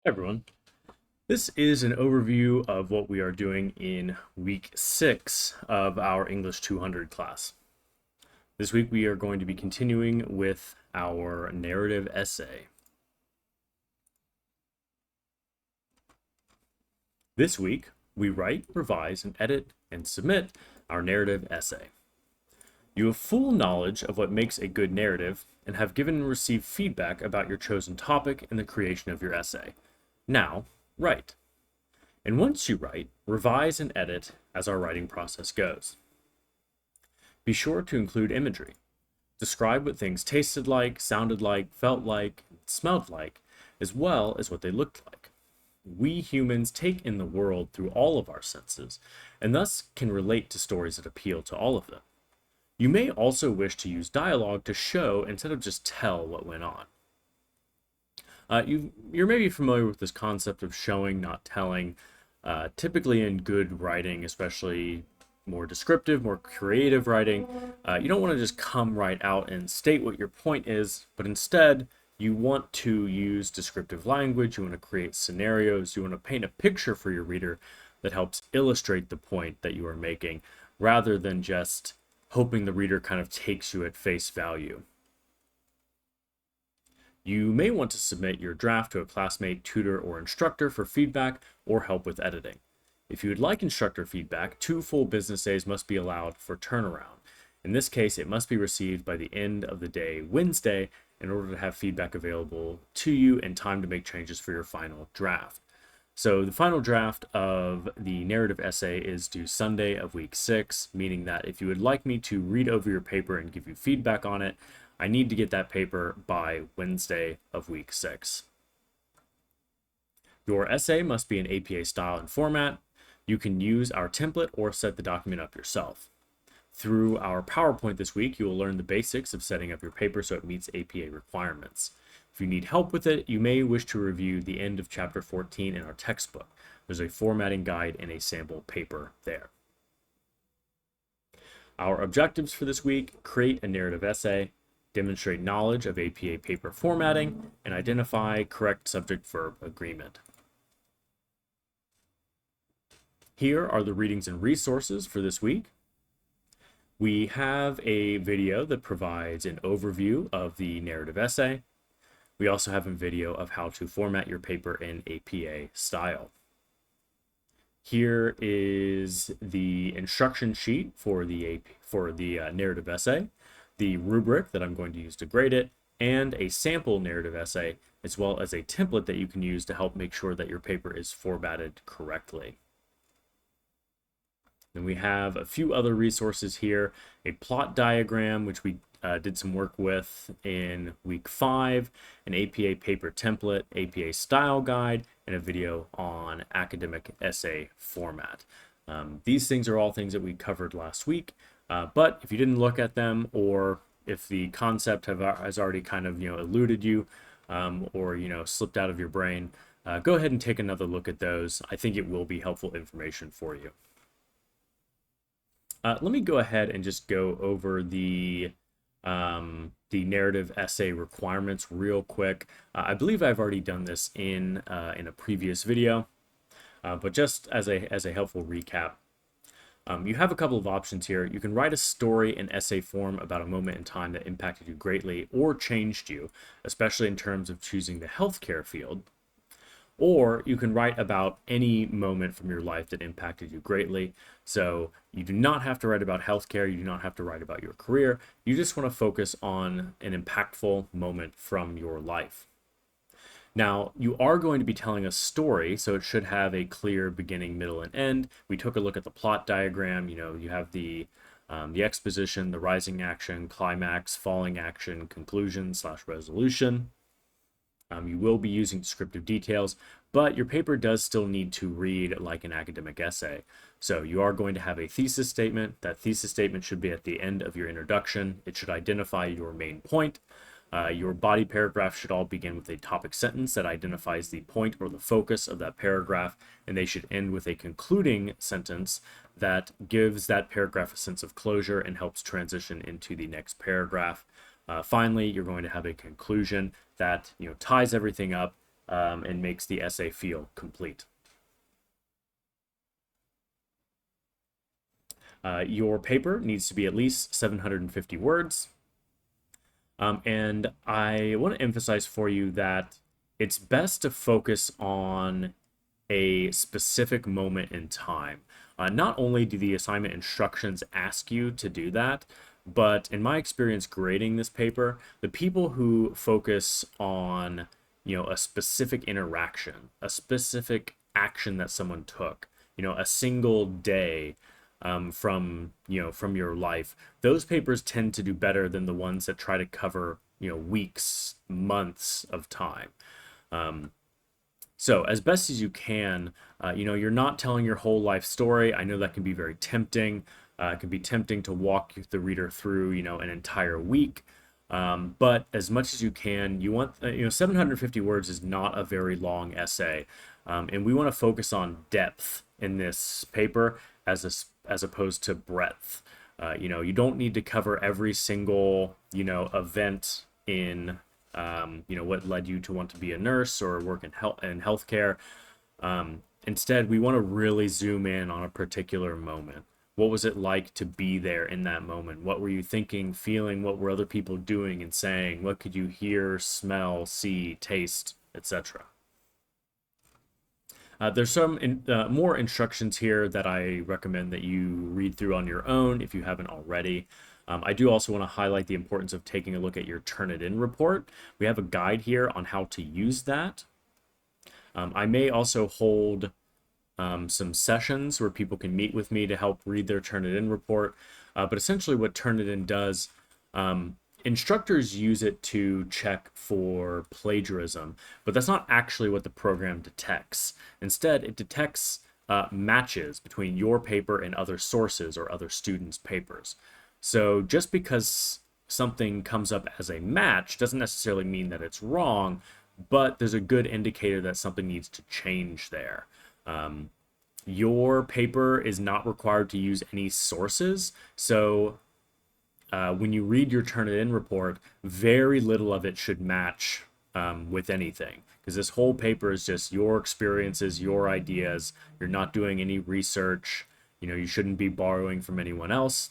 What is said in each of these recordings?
Everyone. This is an overview of what we are doing in week 6 of our English 200 class. This week we are going to be continuing with our narrative essay. This week we write, revise, and edit and submit our narrative essay. You have full knowledge of what makes a good narrative and have given and received feedback about your chosen topic in the creation of your essay. Now, write. And once you write, revise and edit as our writing process goes. Be sure to include imagery. Describe what things tasted like, sounded like, felt like, smelled like, as well as what they looked like. We humans take in the world through all of our senses, and thus can relate to stories that appeal to all of them. You may also wish to use dialogue to show instead of just tell what went on. You're maybe familiar with this concept of showing, not telling. Typically in good writing, especially more descriptive, more creative writing, you don't want to just come right out and state what your point is, but instead you want to use descriptive language, you want to create scenarios, you want to paint a picture for your reader that helps illustrate the point that you are making, rather than just hoping the reader kind of takes you at face value. You may want to submit your draft to a classmate, tutor, or instructor for feedback or help with editing. If you would like instructor feedback, 2 full business days must be allowed for turnaround. In this case, it must be received by the end of the day, Wednesday, in order to have feedback available to you in time to make changes for your final draft. So the final draft of the narrative essay is due Sunday of week 6, meaning that if you would like me to read over your paper and give you feedback on it, I need to get that paper by Wednesday of week 6. Your essay must be in APA style and format. You can use our template or set the document up yourself. Through our PowerPoint this week, you will learn the basics of setting up your paper so it meets APA requirements. If you need help with it, you may wish to review the end of chapter 14 in our textbook. There's a formatting guide and a sample paper there. Our objectives for this week: create a narrative essay, demonstrate knowledge of APA paper formatting, and identify correct subject-verb agreement. Here are the readings and resources for this week. We have a video that provides an overview of the narrative essay. We also have a video of how to format your paper in APA style. Here is the instruction sheet for the narrative essay, the rubric that I'm going to use to grade it, and a sample narrative essay, as well as a template that you can use to help make sure that your paper is formatted correctly. Then we have a few other resources here: a plot diagram, which we did some work with in week 5, an APA paper template, APA style guide, and a video on academic essay format. These things are all things that we covered last week, but if you didn't look at them, or if the concept has already kind of eluded you, or slipped out of your brain, go ahead and take another look at those. I think it will be helpful information for you. Let me go ahead and just go over the narrative essay requirements real quick. I believe I've already done this in a previous video, but just as a helpful recap, you have a couple of options here. You can write a story in essay form about a moment in time that impacted you greatly or changed you, especially in terms of choosing the healthcare field. Or you can write about any moment from your life that impacted you greatly. So you do not have to write about healthcare. You do not have to write about your career. You just want to focus on an impactful moment from your life. Now, you are going to be telling a story, so it should have a clear beginning, middle, and end. We took a look at the plot diagram. You have the exposition, the rising action, climax, falling action, conclusion/resolution. You will be using descriptive details, but your paper does still need to read like an academic essay. So you are going to have a thesis statement. That thesis statement should be at the end of your introduction. It should identify your main point. Your body paragraph should all begin with a topic sentence that identifies the point or the focus of that paragraph, and they should end with a concluding sentence that gives that paragraph a sense of closure and helps transition into the next paragraph. Finally, you're going to have a conclusion that ties everything up and makes the essay feel complete. Your paper needs to be at least 750 words. And I want to emphasize for you that it's best to focus on a specific moment in time. Not only do the assignment instructions ask you to do that, but in my experience grading this paper, the people who focus on, a specific interaction, a specific action that someone took, a single day, from your life, those papers tend to do better than the ones that try to cover, weeks, months of time. So as best as you can, you're not telling your whole life story. I know that can be very tempting. It can be tempting to walk the reader through, an entire week. But as much as you can, you want, 750 words is not a very long essay. And we want to focus on depth in this paper as opposed to breadth. You don't need to cover every single, event in, what led you to want to be a nurse or work in healthcare. Instead, we want to really zoom in on a particular moment. What was it like to be there in that moment? What were you thinking, feeling? What were other people doing and saying? What could you hear, smell, see, taste, etc.? There's some more instructions here that I recommend that you read through on your own if you haven't already. I do also want to highlight the importance of taking a look at your Turnitin report. We have a guide here on how to use that. I may also hold some sessions where people can meet with me to help read their Turnitin report. But essentially what Turnitin does, instructors use it to check for plagiarism, but that's not actually what the program detects. Instead, it detects matches between your paper and other sources or other students' papers. So just because something comes up as a match doesn't necessarily mean that it's wrong, but there's a good indicator that something needs to change there. Your paper is not required to use any sources, so when you read your Turnitin report, very little of it should match with anything, because this whole paper is just your experiences, your ideas. You're not doing any research. You shouldn't be borrowing from anyone else.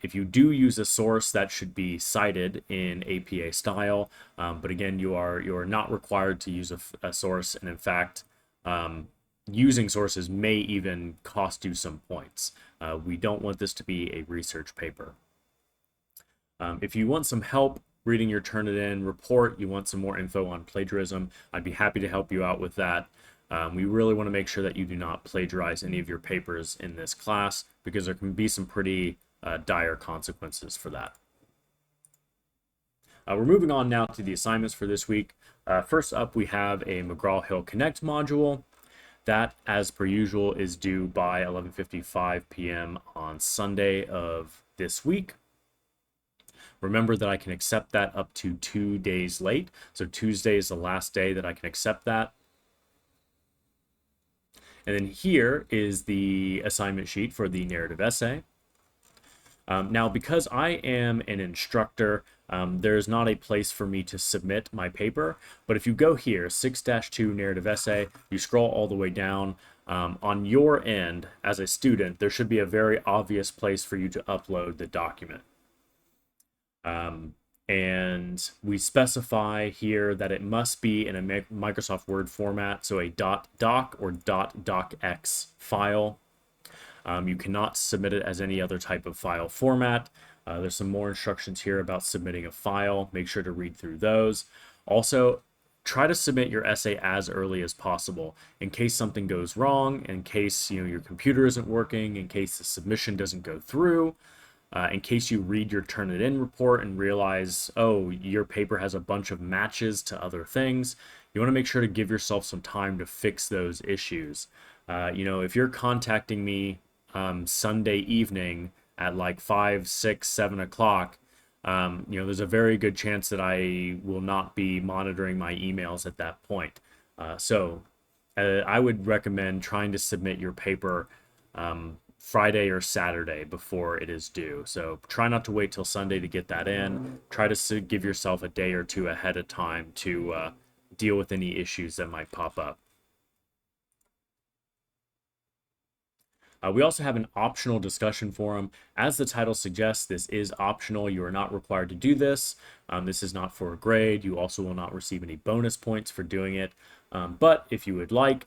If you do use a source, that should be cited in APA style. But again, you are not required to use a source, and in fact, using sources may even cost you some points. We don't want this to be a research paper. If you want some help reading your Turnitin report, you want some more info on plagiarism, I'd be happy to help you out with that. We really want to make sure that you do not plagiarize any of your papers in this class, because there can be some pretty dire consequences for that. We're moving on now to the assignments for this week. First up, we have a McGraw-Hill Connect module. That, as per usual, is due by 11:55 p.m. on Sunday of this week. Remember that I can accept that up to 2 days late. So Tuesday is the last day that I can accept that. And then here is the assignment sheet for the narrative essay. Now, because I am an instructor, there's not a place for me to submit my paper. But if you go here, 6-2 narrative essay, you scroll all the way down. On your end, as a student, there should be a very obvious place for you to upload the document. And we specify here that it must be in a Microsoft Word format, so a .doc or .docx file. You cannot submit it as any other type of file format. There's some more instructions here about submitting a file. Make sure to read through those. Also, try to submit your essay as early as possible in case something goes wrong, in case your computer isn't working, in case the submission doesn't go through. In case you read your Turnitin report and realize, oh, your paper has a bunch of matches to other things, you want to make sure to give yourself some time to fix those issues. If you're contacting me Sunday evening at like 5, 6, 7 o'clock, there's a very good chance that I will not be monitoring my emails at that point. So I would recommend trying to submit your paper Friday or Saturday before it is due. So try not to wait till Sunday to get that in. Try to give yourself a day or two ahead of time to deal with any issues that might pop up. We also have an optional discussion forum. As the title suggests, this is optional. You are not required to do this. This is not for a grade. You also will not receive any bonus points for doing it. But if you would like,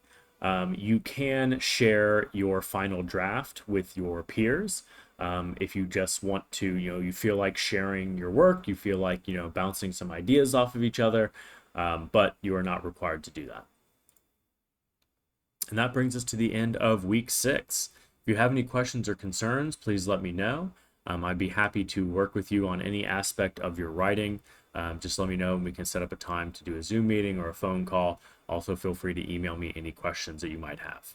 you can share your final draft with your peers. If you just want to, you feel like sharing your work, you feel like, bouncing some ideas off of each other, but you are not required to do that. And that brings us to the end of week 6. If you have any questions or concerns, please let me know. I'd be happy to work with you on any aspect of your writing. Just let me know and we can set up a time to do a Zoom meeting or a phone call. Also, feel free to email me any questions that you might have.